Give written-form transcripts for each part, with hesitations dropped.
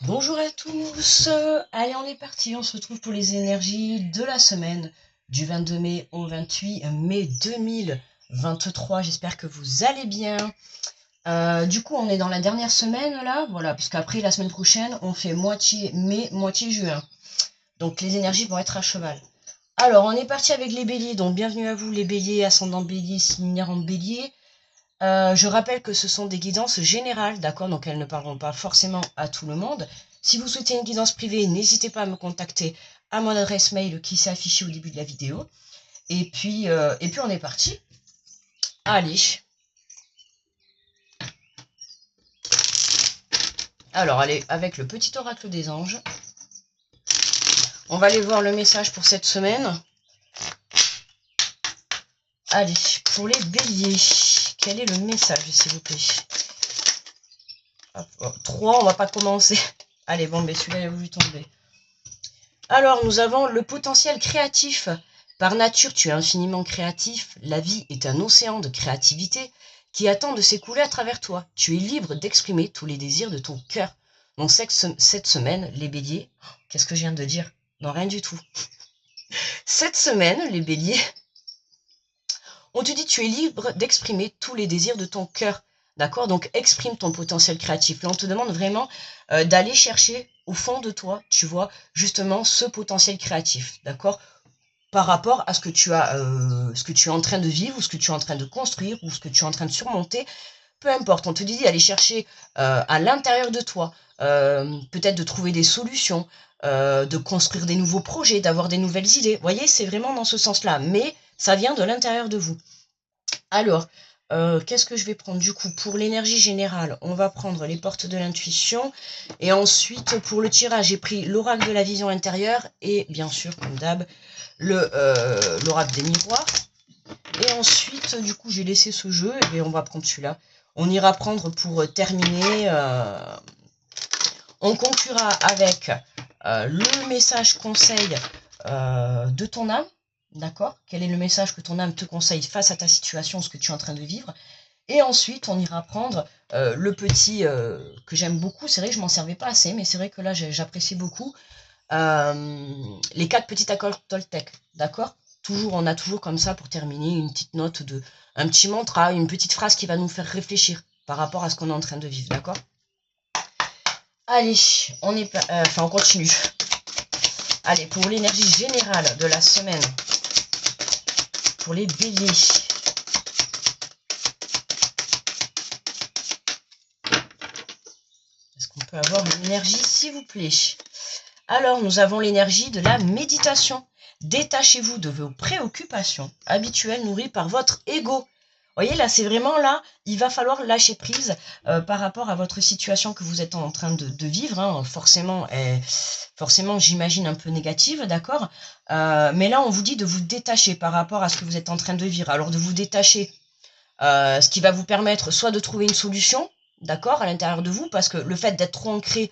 Bonjour à tous, allez on est parti, on se retrouve pour les énergies de la semaine du 22 mai au 28 mai 2023, j'espère que vous allez bien. Du coup on est dans la dernière semaine là, voilà, puisqu'après la semaine prochaine on fait moitié mai, moitié juin, donc les énergies vont être à cheval. Alors on est parti avec les béliers, donc bienvenue à vous les béliers, ascendant bélier, signe en bélier. Je rappelle que ce sont des guidances générales, d'accord, donc elles ne parleront pas forcément à tout le monde. Si vous souhaitez une guidance privée, n'hésitez pas à me contacter à mon adresse mail qui s'est affichée au début de la vidéo. Et puis on est parti. Allez. Alors, allez, avec le petit oracle des anges, on va aller voir le message pour cette semaine. Allez, pour les béliers, quel est le message, s'il vous plaît? Hop, 3, on va pas commencer. Allez, bon, mais celui-là, il a voulu tomber. Alors, nous avons le potentiel créatif. Par nature, tu es infiniment créatif. La vie est un océan de créativité qui attend de s'écouler à travers toi. Tu es libre d'exprimer tous les désirs de ton cœur. Donc, cette semaine, les béliers... Qu'est-ce que je viens de dire? Non, rien du tout. Cette semaine, les béliers, on te dit tu es libre d'exprimer tous les désirs de ton cœur. D'accord? Donc, exprime ton potentiel créatif. Là, on te demande vraiment d'aller chercher au fond de toi, tu vois, justement, ce potentiel créatif. D'accord? Par rapport à ce que tu as, ce que tu es en train de vivre, ou ce que tu es en train de construire, ou ce que tu es en train de surmonter, peu importe, on te dit d'aller chercher à l'intérieur de toi, peut-être de trouver des solutions, de construire des nouveaux projets, d'avoir des nouvelles idées. Vous voyez, c'est vraiment dans ce sens-là, mais ça vient de l'intérieur de vous. Alors, qu'est-ce que je vais prendre du coup? Pour l'énergie générale, on va prendre les portes de l'intuition, et ensuite, pour le tirage, j'ai pris l'oracle de la vision intérieure, et bien sûr, comme d'hab, l'oracle des miroirs. Et ensuite, du coup, j'ai laissé ce jeu, et on va prendre celui-là. On ira prendre pour terminer. On conclura avec le message conseil de ton âme. D'accord? Quel est le message que ton âme te conseille face à ta situation, ce que tu es en train de vivre? Et ensuite, on ira prendre le petit que j'aime beaucoup. C'est vrai que je m'en servais pas assez, mais c'est vrai que là, j'apprécie beaucoup. Les 4 petits accords Toltec, d'accord? Toujours, on a toujours comme ça pour terminer une petite note de, un petit mantra, une petite phrase qui va nous faire réfléchir par rapport à ce qu'on est en train de vivre, d'accord? Allez, on continue. Allez, pour l'énergie générale de la semaine, pour les béliers. Est-ce qu'on peut avoir une énergie, s'il vous plaît? Alors, nous avons l'énergie de la méditation. Détachez-vous de vos préoccupations habituelles nourries par votre ego. Vous voyez, là, c'est vraiment là, il va falloir lâcher prise par rapport à votre situation que vous êtes en train de vivre. Hein. Forcément, j'imagine un peu négative, d'accord? Mais là, on vous dit de vous détacher par rapport à ce que vous êtes en train de vivre. Alors, de vous détacher, ce qui va vous permettre soit de trouver une solution, d'accord, à l'intérieur de vous, parce que le fait d'être trop ancré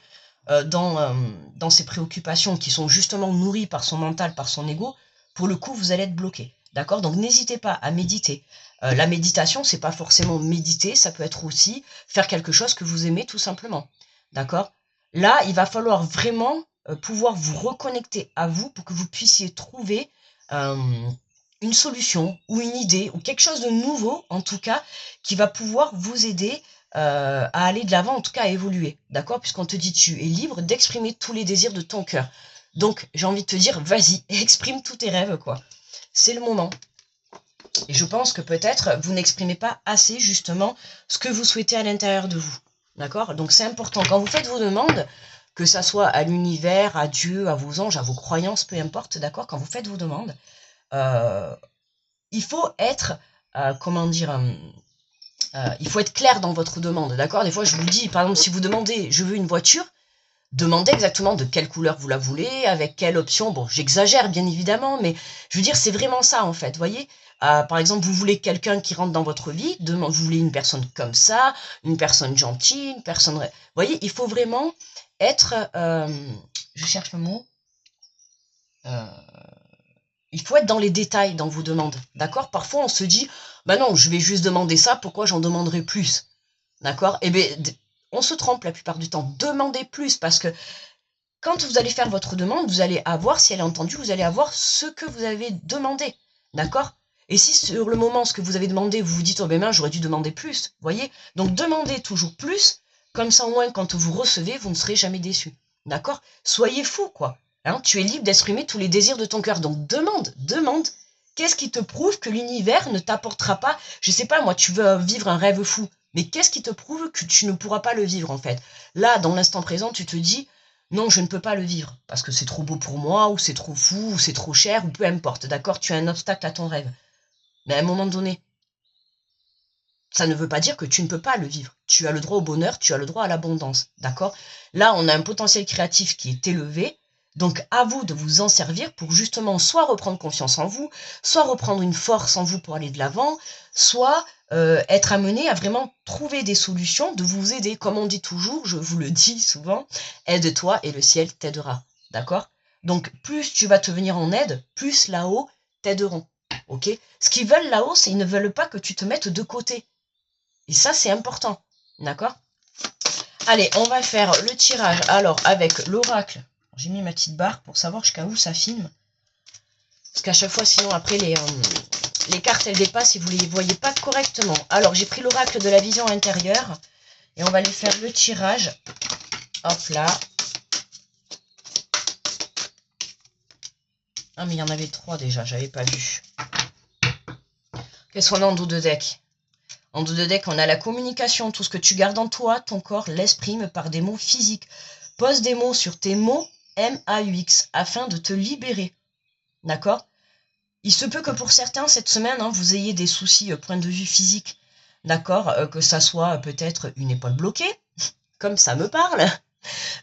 dans ses préoccupations qui sont justement nourries par son mental, par son ego, pour le coup, vous allez être bloqué. D'accord? Donc, n'hésitez pas à méditer. La méditation, c'est pas forcément méditer, ça peut être aussi faire quelque chose que vous aimez tout simplement. D'accord? Là, il va falloir vraiment pouvoir vous reconnecter à vous pour que vous puissiez trouver une solution ou une idée ou quelque chose de nouveau, en tout cas, qui va pouvoir vous aider à aller de l'avant, en tout cas à évoluer, d'accord? Puisqu'on te dit tu es libre d'exprimer tous les désirs de ton cœur. Donc j'ai envie de te dire, vas-y, exprime tous tes rêves, quoi. C'est le moment. Et je pense que peut-être vous n'exprimez pas assez justement ce que vous souhaitez à l'intérieur de vous, d'accord? Donc c'est important, quand vous faites vos demandes, que ça soit à l'univers, à Dieu, à vos anges, à vos croyances, peu importe, d'accord? Quand vous faites vos demandes, il faut être, comment dire... il faut être clair dans votre demande, d'accord? Des fois, je vous dis, par exemple, si vous demandez « je veux une voiture », demandez exactement de quelle couleur vous la voulez, avec quelle option. Bon, j'exagère, bien évidemment, mais je veux dire, c'est vraiment ça, en fait, voyez? Par exemple, vous voulez quelqu'un qui rentre dans votre vie, vous voulez une personne comme ça, une personne gentille, une personne... Vous voyez, il faut vraiment être... je cherche le mot... il faut être dans les détails dans vos demandes, d'accord? Parfois, on se dit, bah non, je vais juste demander ça, pourquoi j'en demanderai plus? D'accord? Eh bien, on se trompe la plupart du temps. Demandez plus, parce que quand vous allez faire votre demande, vous allez avoir, si elle est entendue, vous allez avoir ce que vous avez demandé. D'accord? Et si sur le moment, ce que vous avez demandé, vous vous dites, oh ben mince, j'aurais dû demander plus, voyez? Donc demandez toujours plus, comme ça au moins quand vous recevez, vous ne serez jamais déçu. D'accord? Soyez fou, quoi. Hein, tu es libre d'exprimer tous les désirs de ton cœur. Donc demande. Qu'est-ce qui te prouve que l'univers ne t'apportera pas, je sais pas, moi, tu veux vivre un rêve fou, mais qu'est-ce qui te prouve que tu ne pourras pas le vivre, en fait? Là, dans l'instant présent, tu te dis, non, je ne peux pas le vivre, parce que c'est trop beau pour moi, ou c'est trop fou, ou c'est trop cher, ou peu importe, d'accord? Tu as un obstacle à ton rêve. Mais à un moment donné, ça ne veut pas dire que tu ne peux pas le vivre. Tu as le droit au bonheur, tu as le droit à l'abondance, d'accord? Là, on a un potentiel créatif qui est élevé, donc à vous de vous en servir pour justement soit reprendre confiance en vous, soit reprendre une force en vous pour aller de l'avant, soit être amené à vraiment trouver des solutions, de vous aider. Comme on dit toujours, je vous le dis souvent, aide-toi et le ciel t'aidera, d'accord? Donc plus tu vas te venir en aide, plus là-haut t'aideront, ok? Ce qu'ils veulent là-haut, c'est qu'ils ne veulent pas que tu te mettes de côté. Et ça, c'est important, d'accord? Allez, on va faire le tirage, alors, avec l'oracle. J'ai mis ma petite barre pour savoir jusqu'à où ça filme. Parce qu'à chaque fois, sinon, après, les cartes, elles dépassent et vous ne les voyez pas correctement. Alors, j'ai pris l'oracle de la vision intérieure. Et on va aller faire le tirage. Hop là. Ah, mais il y en avait 3 déjà, j'avais pas vu. Qu'est-ce qu'on a en dos de deck? En dos de deck, on a la communication, tout ce que tu gardes en toi, ton corps l'exprime par des mots physiques. Pose des mots sur tes mots M-A-U-X afin de te libérer. D'accord? Il se peut que pour certains, cette semaine, hein, vous ayez des soucis point de vue physique. D'accord? Que ça soit peut-être une épaule bloquée, comme ça me parle,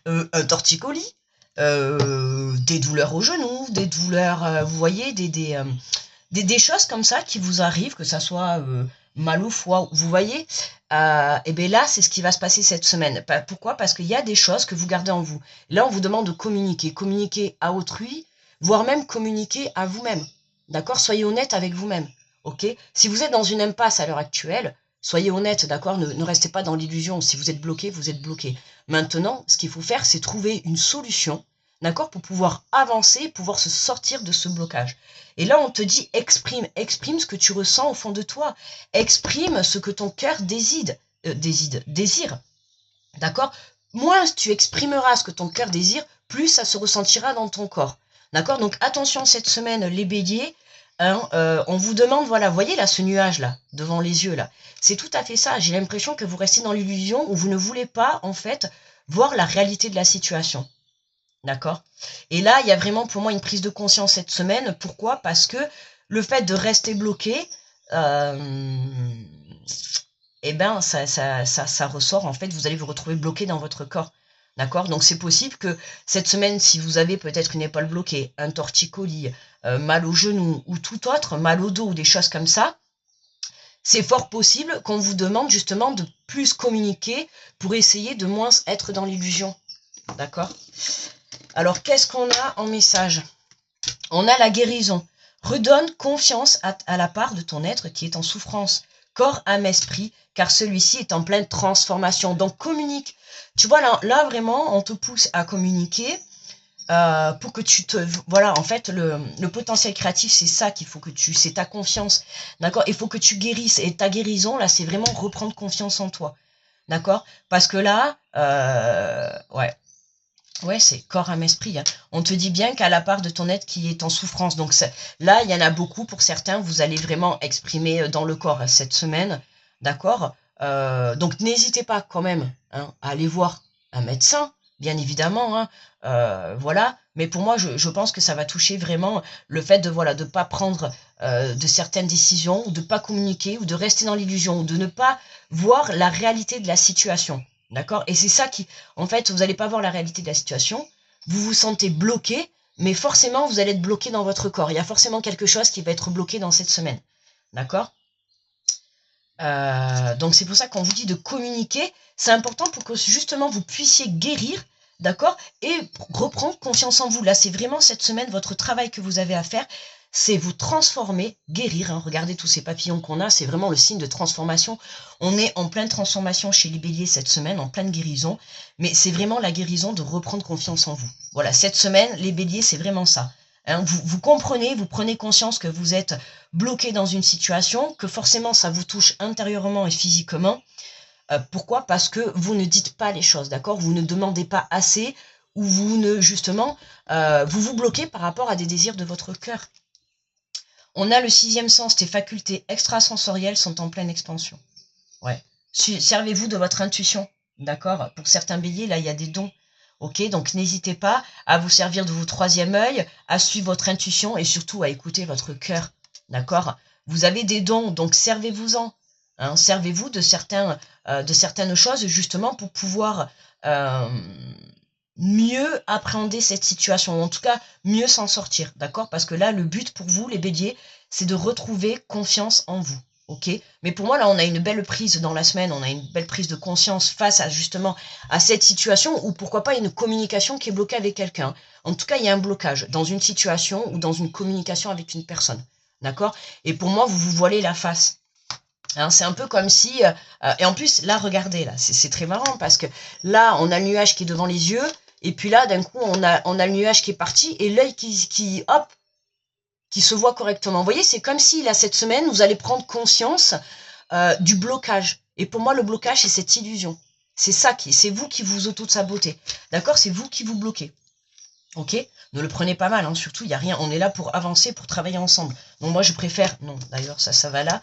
un torticolis, des douleurs au genou, des douleurs, vous voyez, des choses comme ça qui vous arrivent, que ça soit mal au foie, vous voyez, et bien là, c'est ce qui va se passer cette semaine. Pourquoi? Parce qu'il y a des choses que vous gardez en vous. Là, on vous demande de communiquer à autrui, voire même communiquer à vous-même. D'accord? Soyez honnête avec vous-même. Ok? Si vous êtes dans une impasse à l'heure actuelle, soyez honnête, d'accord? Ne restez pas dans l'illusion. Si vous êtes bloqué, vous êtes bloqué. Maintenant, ce qu'il faut faire, c'est trouver une solution, d'accord? Pour pouvoir avancer, pouvoir se sortir de ce blocage. Et là, on te dit exprime ce que tu ressens au fond de toi. Exprime ce que ton cœur désire. D'accord? Moins tu exprimeras ce que ton cœur désire, plus ça se ressentira dans ton corps. D'accord? Donc attention cette semaine, les béliers, hein, on vous demande, voilà, voyez là ce nuage-là, devant les yeux là. C'est tout à fait ça. J'ai l'impression que vous restez dans l'illusion où vous ne voulez pas, en fait, voir la réalité de la situation. D'accord? Et là, il y a vraiment pour moi une prise de conscience cette semaine. Pourquoi? Parce que le fait de rester bloqué, eh ben, ça ressort, en fait, vous allez vous retrouver bloqué dans votre corps. D'accord? Donc c'est possible que cette semaine, si vous avez peut-être une épaule bloquée, un torticolis, mal au genou ou tout autre, mal au dos ou des choses comme ça, c'est fort possible qu'on vous demande justement de plus communiquer pour essayer de moins être dans l'illusion. D'accord? Alors, qu'est-ce qu'on a en message? On a la guérison. Redonne confiance à la part de ton être qui est en souffrance, corps, âme, esprit, car celui-ci est en pleine transformation. Donc, communique. Tu vois, là vraiment, on te pousse à communiquer pour que tu te... Voilà, en fait, le potentiel créatif, c'est ça qu'il faut que tu... C'est ta confiance, d'accord? Il faut que tu guérisses. Et ta guérison, là, c'est vraiment reprendre confiance en toi, d'accord? Parce que là, ouais, c'est corps, âme, esprit. Hein. On te dit bien qu'à la part de ton être qui est en souffrance. Donc là, il y en a beaucoup. Pour certains, vous allez vraiment exprimer dans le corps cette semaine. D'accord? Donc n'hésitez pas quand même hein, à aller voir un médecin, bien évidemment. Hein, voilà. Mais pour moi, je pense que ça va toucher vraiment le fait de voilà, de pas prendre de certaines décisions, ou de pas communiquer, ou de rester dans l'illusion, ou de ne pas voir la réalité de la situation. D'accord? Et c'est ça qui, en fait, vous n'allez pas voir la réalité de la situation, vous vous sentez bloqué, mais forcément, vous allez être bloqué dans votre corps. Il y a forcément quelque chose qui va être bloqué dans cette semaine. D'accord? Donc, c'est pour ça qu'on vous dit de communiquer. C'est important pour que, justement, vous puissiez guérir, d'accord? Et reprendre confiance en vous. Là, c'est vraiment cette semaine, votre travail que vous avez à faire, c'est vous transformer, guérir. Hein. Regardez tous ces papillons qu'on a, c'est vraiment le signe de transformation. On est en pleine transformation chez les béliers cette semaine, en pleine guérison. Mais c'est vraiment la guérison de reprendre confiance en vous. Voilà, cette semaine, les béliers, c'est vraiment ça. Hein, vous comprenez, vous prenez conscience que vous êtes bloqué dans une situation, que forcément ça vous touche intérieurement et physiquement. Pourquoi? Parce que vous ne dites pas les choses, d'accord? Vous ne demandez pas assez, ou vous ne, justement, vous vous bloquez par rapport à des désirs de votre cœur. On a le 6e sens, tes facultés extrasensorielles sont en pleine expansion. Ouais. Servez-vous de votre intuition, d'accord? Pour certains béliers, là, il y a des dons. Ok, donc n'hésitez pas à vous servir de vos 3e œil, à suivre votre intuition et surtout à écouter votre cœur, d'accord? Vous avez des dons, donc servez-vous-en. Hein, servez-vous de certaines choses justement pour pouvoir mieux appréhender cette situation, ou en tout cas mieux s'en sortir, d'accord? Parce que là, le but pour vous, les béliers, c'est de retrouver confiance en vous, ok? Mais pour moi, là, on a une belle prise dans la semaine, on a une belle prise de conscience face à justement à cette situation, ou pourquoi pas une communication qui est bloquée avec quelqu'un. En tout cas, il y a un blocage dans une situation ou dans une communication avec une personne, d'accord? Et pour moi, vous vous voilez la face. Hein, c'est un peu comme si... et en plus, là, regardez, là, c'est très marrant parce que là, on a le nuage qui est devant les yeux, et puis là, d'un coup, on a le nuage qui est parti, et l'œil qui se voit correctement. Vous voyez, c'est comme si, là, cette semaine, vous allez prendre conscience du blocage. Et pour moi, le blocage, c'est cette illusion. C'est vous qui vous auto-sabotez. D'accord? C'est vous qui vous bloquez. Ok? Ne le prenez pas mal, hein, surtout, il n'y a rien. On est là pour avancer, pour travailler ensemble. Donc moi, je préfère... Non, d'ailleurs, ça va là.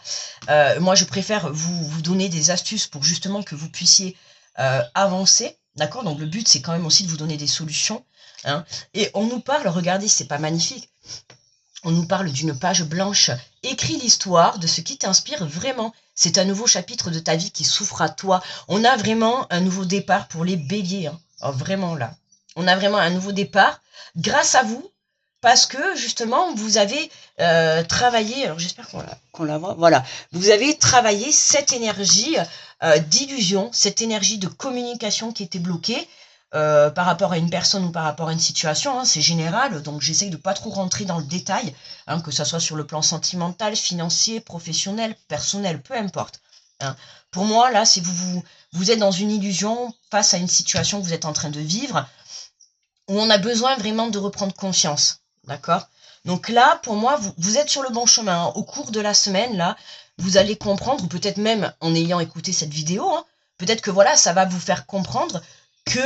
Moi, je préfère vous donner des astuces pour justement que vous puissiez avancer. D'accord? Donc le but, c'est quand même aussi de vous donner des solutions. Hein. Et on nous parle, regardez, c'est pas magnifique. On nous parle d'une page blanche. Écris l'histoire de ce qui t'inspire vraiment. C'est un nouveau chapitre de ta vie qui s'ouvre à toi. On a vraiment un nouveau départ pour les béliers. Hein. Oh, vraiment là. On a vraiment un nouveau départ grâce à vous. Parce que justement, vous avez travaillé, alors j'espère qu'on la voit, voilà, vous avez travaillé cette énergie d'illusion, cette énergie de communication qui était bloquée par rapport à une personne ou par rapport à une situation, hein, c'est général, donc j'essaye de pas trop rentrer dans le détail, hein, que ça soit sur le plan sentimental, financier, professionnel, personnel, peu importe. Hein. Pour moi, là, si vous êtes dans une illusion face à une situation que vous êtes en train de vivre, où on a besoin vraiment de reprendre confiance. D'accord? Donc là, pour moi, vous êtes sur le bon chemin. Hein. Au cours de la semaine, là, vous allez comprendre, ou peut-être même en ayant écouté cette vidéo, hein, peut-être que voilà, ça va vous faire comprendre que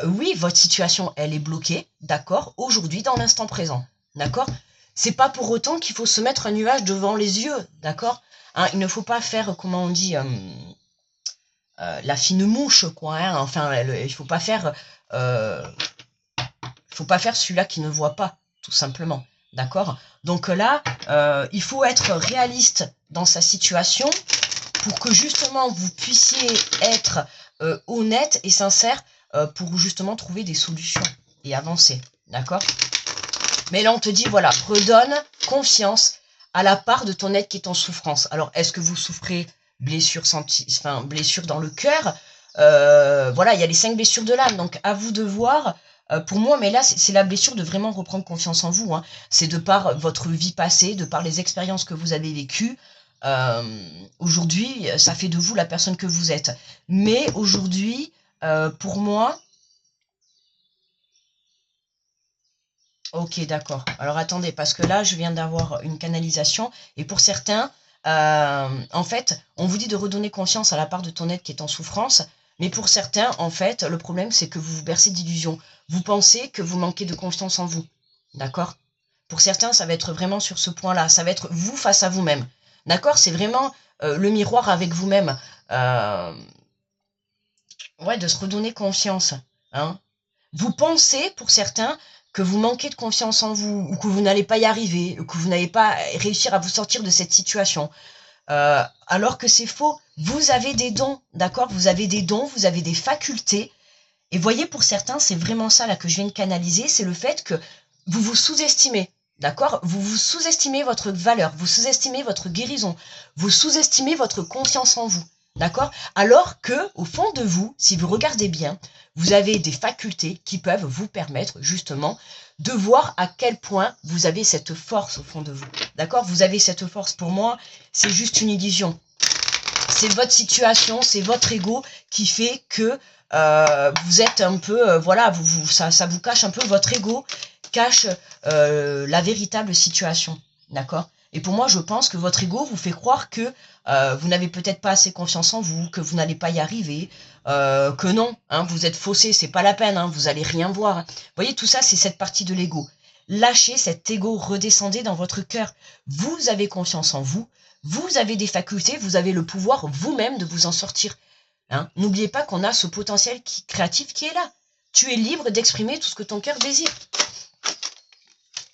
oui, votre situation, elle est bloquée, d'accord, aujourd'hui, dans l'instant présent. D'accord? C'est pas pour autant qu'il faut se mettre un nuage devant les yeux, d'accord? Hein, il ne faut pas faire, comment on dit, la fine mouche, quoi. Hein, enfin, il faut pas faire celui-là qui ne voit pas, tout simplement. D'accord? Donc là, il faut être réaliste dans sa situation pour que justement vous puissiez être honnête et sincère pour justement trouver des solutions et avancer. D'accord? Mais là, on te dit, voilà, redonne confiance à la part de ton être qui est en souffrance. Alors, est-ce que vous souffrez blessure dans le cœur? Voilà, il y a les 5 blessures de l'âme. Donc, à vous de voir... pour moi, mais là, c'est la blessure de vraiment reprendre confiance en vous. Hein. C'est de par votre vie passée, de par les expériences que vous avez vécues. Aujourd'hui, ça fait de vous la personne que vous êtes. Mais aujourd'hui, pour moi... Ok, d'accord. Alors, attendez, parce que là, je viens d'avoir une canalisation. Et pour certains, en fait, on vous dit de redonner confiance à la part de ton être qui est en souffrance. Mais pour certains, en fait, le problème, c'est que vous vous bercez d'illusions. Vous pensez que vous manquez de confiance en vous. D'accord? Pour certains, ça va être vraiment sur ce point-là. Ça va être vous face à vous-même. D'accord? C'est vraiment le miroir avec vous-même. Ouais, de se redonner confiance. Hein? Vous pensez, pour certains, que vous manquez de confiance en vous, ou que vous n'allez pas y arriver, ou que vous n'allez pas réussir à vous sortir de cette situation. Alors que c'est faux. Vous avez des dons, d'accord? Vous avez des dons, vous avez des facultés. Et voyez, pour certains, c'est vraiment ça là que je viens de canaliser, c'est le fait que vous vous sous-estimez, d'accord? Vous vous sous-estimez votre valeur, vous sous-estimez votre guérison, vous sous-estimez votre confiance en vous, d'accord? Alors que, au fond de vous, si vous regardez bien, vous avez des facultés qui peuvent vous permettre justement de voir à quel point vous avez cette force au fond de vous. D'accord? Vous avez cette force. Pour moi, c'est juste une illusion. C'est votre situation, c'est votre ego qui fait que vous êtes un peu, voilà, ça vous cache un peu, votre ego cache la véritable situation, d'accord? Et pour moi, je pense que votre ego vous fait croire que vous n'avez peut-être pas assez confiance en vous, que vous n'allez pas y arriver, que non, hein, vous êtes faussé, c'est pas la peine, hein, vous allez rien voir. Hein. Vous voyez, tout ça, c'est cette partie de l'ego. Lâchez cet ego, redescendez dans votre cœur. Vous avez confiance en vous, vous avez des facultés, vous avez le pouvoir vous-même de vous en sortir. Hein. N'oubliez pas qu'on a ce potentiel créatif qui est là. Tu es libre d'exprimer tout ce que ton cœur désire.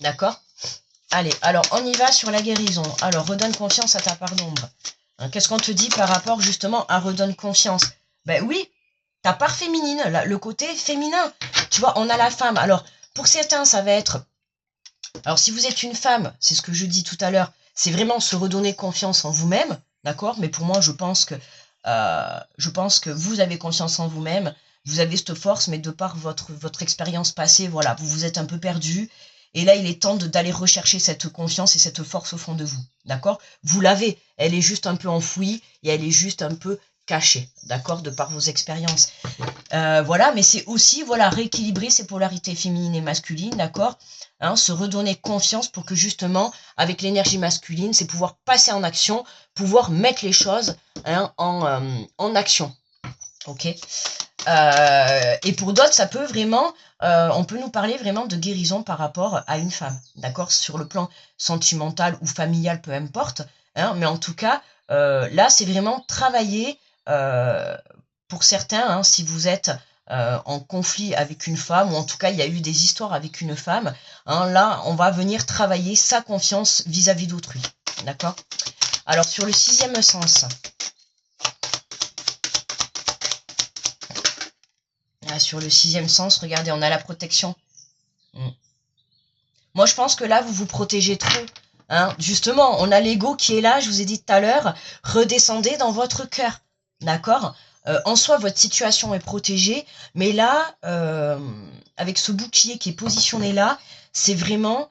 D'accord? Allez, alors on y va sur la guérison. Alors, redonne confiance à ta part d'ombre. Hein, qu'est-ce qu'on te dit par rapport justement à redonne confiance? Ben oui, ta part féminine, le côté féminin. Tu vois, on a la femme. Alors, pour certains, ça va être... Alors, si vous êtes une femme, c'est ce que je dis tout à l'heure, c'est vraiment se redonner confiance en vous-même. D'accord? Mais pour moi, je pense que vous avez confiance en vous-même. Vous avez cette force, mais de par votre expérience passée, voilà, vous vous êtes un peu perdu. Et là, il est temps d'aller rechercher cette confiance et cette force au fond de vous. D'accord? Vous l'avez. Elle est juste un peu enfouie et elle est juste un peu cachée. D'accord? De par vos expériences. Voilà, mais c'est aussi, voilà, rééquilibrer ces polarités féminines et masculines. D'accord? Hein, se redonner confiance pour que justement, avec l'énergie masculine, c'est pouvoir passer en action, pouvoir mettre les choses hein, en action. Ok? Et pour d'autres, ça peut vraiment, on peut nous parler vraiment de guérison par rapport à une femme, d'accord? Sur le plan sentimental ou familial, peu importe. Hein, mais en tout cas, là, c'est vraiment travailler, pour certains, hein, si vous êtes en conflit avec une femme, ou en tout cas, il y a eu des histoires avec une femme, hein, là, on va venir travailler sa confiance vis-à-vis d'autrui, d'accord? Alors, sur le 6e sens... Sur le 6e sens, regardez, on a la protection. Moi, je pense que là, vous vous protégez trop. Hein. Justement, on a l'ego qui est là, je vous ai dit tout à l'heure, redescendez dans votre cœur. D'accord? En soi, votre situation est protégée, mais là, avec ce bouclier qui est positionné là, c'est vraiment...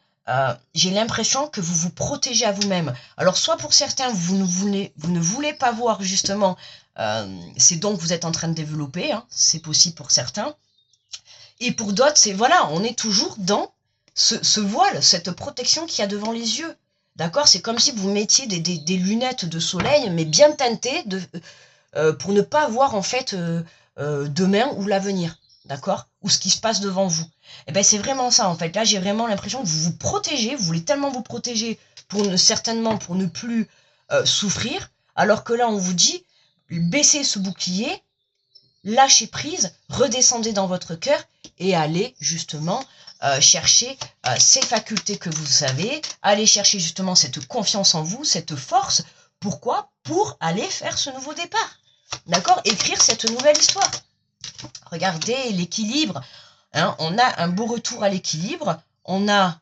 j'ai l'impression que vous vous protégez à vous-même. Alors, soit pour certains, vous ne voulez pas voir justement... c'est donc vous êtes en train de développer, hein, c'est possible pour certains. Et pour d'autres, c'est voilà, on est toujours dans ce voile, cette protection qu'il y a devant les yeux. D'accord? C'est comme si vous mettiez des lunettes de soleil, mais bien teintées, pour ne pas voir en fait demain ou l'avenir. D'accord? Ou ce qui se passe devant vous. Et ben c'est vraiment ça en fait. Là, j'ai vraiment l'impression que vous vous protégez, vous voulez tellement vous protéger certainement pour ne plus souffrir, alors que là, on vous dit baissez ce bouclier, lâchez prise, redescendez dans votre cœur et allez justement chercher ces facultés que vous avez, allez chercher justement cette confiance en vous, cette force. Pourquoi? Pour aller faire ce nouveau départ. D'accord? Écrire cette nouvelle histoire. Regardez l'équilibre. Hein, on a un beau retour à l'équilibre. On a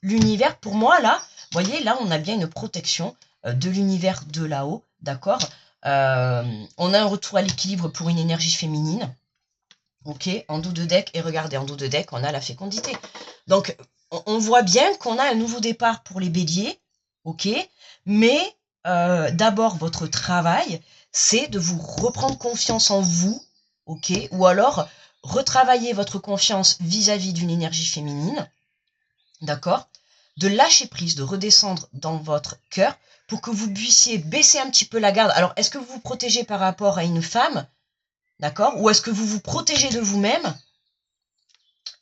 l'univers. Pour moi, là, vous voyez, là, on a bien une protection de l'univers de là-haut. D'accord? On a un retour à l'équilibre pour une énergie féminine. Ok, en dos de deck. Et regardez, en dos de deck, on a la fécondité. Donc, on voit bien qu'on a un nouveau départ pour les béliers. Ok, mais d'abord, votre travail, c'est de vous reprendre confiance en vous. Ok, ou alors retravailler votre confiance vis-à-vis d'une énergie féminine. D'accord? De lâcher prise, de redescendre dans votre cœur pour que vous puissiez baisser un petit peu la garde. Alors, est-ce que vous vous protégez par rapport à une femme? D'accord? Ou est-ce que vous vous protégez de vous-même?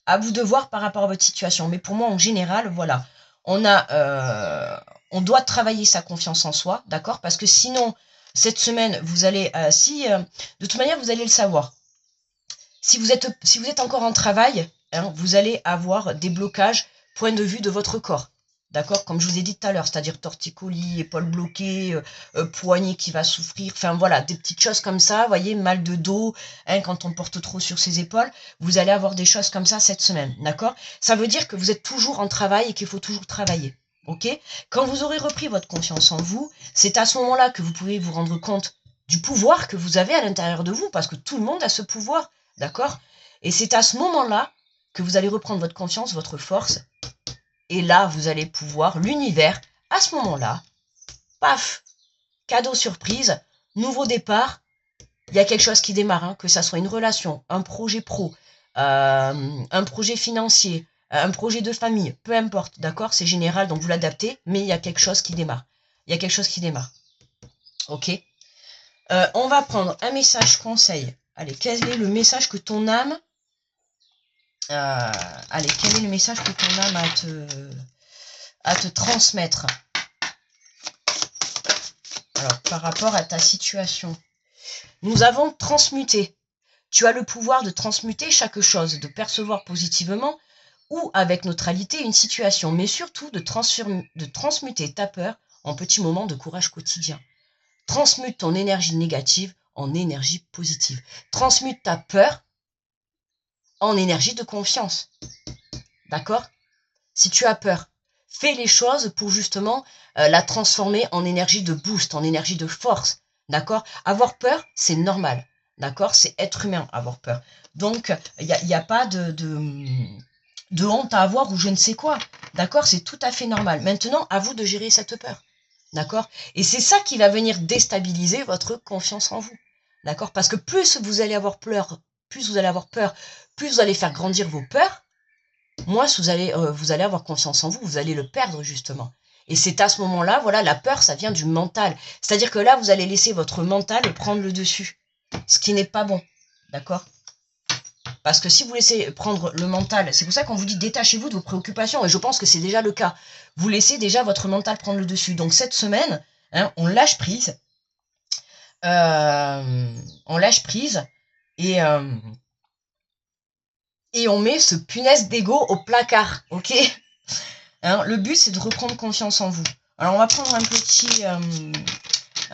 À vous de voir par rapport à votre situation. Mais pour moi, en général, voilà. On doit travailler sa confiance en soi, d'accord? Parce que sinon, cette semaine, vous allez... de toute manière, vous allez le savoir. Si vous êtes encore en travail, hein, vous allez avoir des blocages, point de vue de votre corps. D'accord? Comme je vous ai dit tout à l'heure, c'est-à-dire torticolis, épaules bloquées, poignet qui va souffrir, enfin voilà, des petites choses comme ça, vous voyez, mal de dos, hein, quand on porte trop sur ses épaules, vous allez avoir des choses comme ça cette semaine, d'accord? Ça veut dire que vous êtes toujours en travail et qu'il faut toujours travailler, ok? Quand vous aurez repris votre confiance en vous, c'est à ce moment-là que vous pouvez vous rendre compte du pouvoir que vous avez à l'intérieur de vous, parce que tout le monde a ce pouvoir, d'accord? Et c'est à ce moment-là que vous allez reprendre votre confiance, votre force. Et là, vous allez pouvoir, l'univers, à ce moment-là, paf, cadeau surprise, nouveau départ. Il y a quelque chose qui démarre, hein, que ça soit une relation, un projet pro, un projet financier, un projet de famille, peu importe, d'accord? C'est général, donc vous l'adaptez, mais il y a quelque chose qui démarre. Il y a quelque chose qui démarre. Ok? On va prendre un message conseil. Allez, quel est le message que ton âme... allez, quel est le message que ton âme a à te transmettre? Alors, par rapport à ta situation. Nous avons transmuté. Tu as le pouvoir de transmuter chaque chose, de percevoir positivement ou avec neutralité une situation, mais surtout de transmuter ta peur en petits moments de courage quotidien. Transmute ton énergie négative en énergie positive. Transmute ta peur en énergie de confiance. D'accord? Si tu as peur, fais les choses pour justement la transformer en énergie de boost, en énergie de force. D'accord? Avoir peur, c'est normal. D'accord? C'est être humain, avoir peur. Donc, il n'y a pas de honte à avoir ou je ne sais quoi. D'accord? C'est tout à fait normal. Maintenant, à vous de gérer cette peur. D'accord? Et c'est ça qui va venir déstabiliser votre confiance en vous. D'accord? Parce que plus vous allez avoir peur, plus vous allez faire grandir vos peurs, moins vous allez avoir confiance en vous, vous allez le perdre justement. Et c'est à ce moment-là, voilà, la peur, ça vient du mental. C'est-à-dire que là, vous allez laisser votre mental prendre le dessus, ce qui n'est pas bon, d'accord? Parce que si vous laissez prendre le mental, c'est pour ça qu'on vous dit détachez-vous de vos préoccupations, et je pense que c'est déjà le cas. Vous laissez déjà votre mental prendre le dessus. Donc cette semaine, hein, on lâche prise, et on met ce punaise d'ego au placard, ok? Hein, le but, c'est de reprendre confiance en vous. Alors, on va prendre un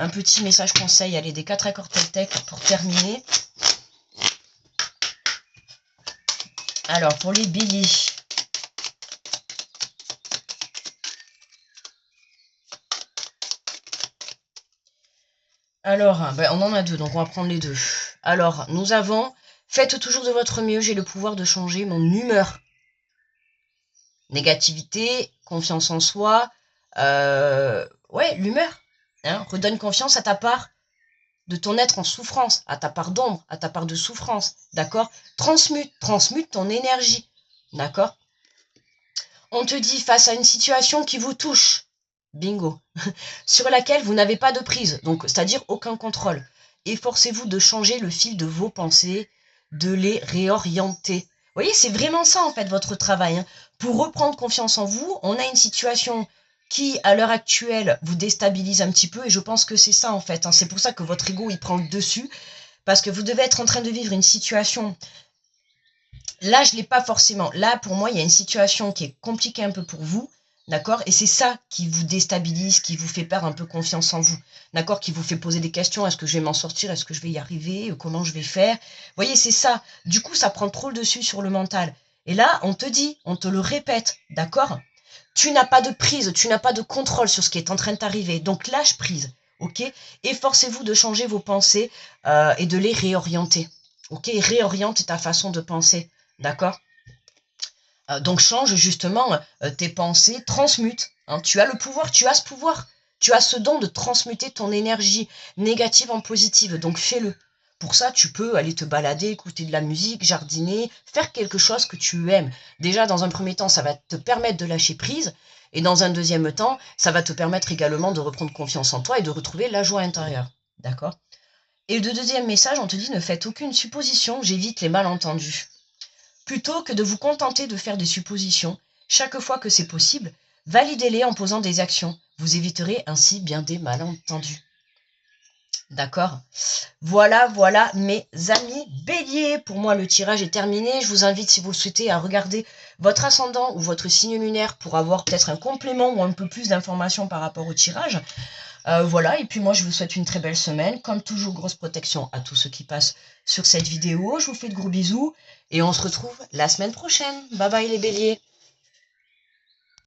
petit message conseil, allez, des 4 accords Toltec pour terminer. Alors, pour les béliers. Alors, ben, on en a 2, donc on va prendre les 2. Alors, nous avons, faites toujours de votre mieux, j'ai le pouvoir de changer mon humeur. Négativité, confiance en soi, ouais, l'humeur. Hein, redonne confiance à ta part de ton être en souffrance, à ta part d'ombre, à ta part de souffrance, d'accord? Transmute ton énergie, d'accord? On te dit face à une situation qui vous touche, bingo, sur laquelle vous n'avez pas de prise, donc c'est-à-dire aucun contrôle. Efforcez-vous de changer le fil de vos pensées, de les réorienter. Vous voyez, c'est vraiment ça en fait votre travail. Hein. Pour reprendre confiance en vous, on a une situation qui, à l'heure actuelle, vous déstabilise un petit peu, et je pense que c'est ça en fait. Hein. C'est pour ça que votre ego, il prend le dessus, parce que vous devez être en train de vivre une situation... Là, je ne l'ai pas forcément. Là, pour moi, il y a une situation qui est compliquée un peu pour vous, d'accord? Et c'est ça qui vous déstabilise, qui vous fait perdre un peu confiance en vous, d'accord? Qui vous fait poser des questions. Est-ce que je vais m'en sortir? Est-ce que je vais y arriver? Comment je vais faire? Vous voyez, c'est ça. Du coup, ça prend trop le dessus sur le mental. Et là, on te dit, on te le répète, d'accord? Tu n'as pas de prise, tu n'as pas de contrôle sur ce qui est en train de t'arriver. Donc, lâche prise, ok? Efforcez-vous de changer vos pensées et de les réorienter, ok? Réoriente ta façon de penser. D'accord? Donc change justement tes pensées, transmute. Hein. Tu as le pouvoir, tu as ce pouvoir. Tu as ce don de transmuter ton énergie négative en positive. Donc fais-le. Pour ça, tu peux aller te balader, écouter de la musique, jardiner, faire quelque chose que tu aimes. Déjà, dans un premier temps, ça va te permettre de lâcher prise. Et dans un deuxième temps, ça va te permettre également de reprendre confiance en toi et de retrouver la joie intérieure. D'accord? Et le deuxième message, on te dit ne faites aucune supposition, j'évite les malentendus. Plutôt que de vous contenter de faire des suppositions, chaque fois que c'est possible, validez-les en posant des actions. Vous éviterez ainsi bien des malentendus. D'accord? Voilà, mes amis béliers. Pour moi, le tirage est terminé. Je vous invite, si vous le souhaitez, à regarder votre ascendant ou votre signe lunaire pour avoir peut-être un complément ou un peu plus d'informations par rapport au tirage. Voilà, et puis moi, je vous souhaite une très belle semaine. Comme toujours, grosse protection à tous ceux qui passent sur cette vidéo. Je vous fais de gros bisous et on se retrouve la semaine prochaine. Bye bye les béliers.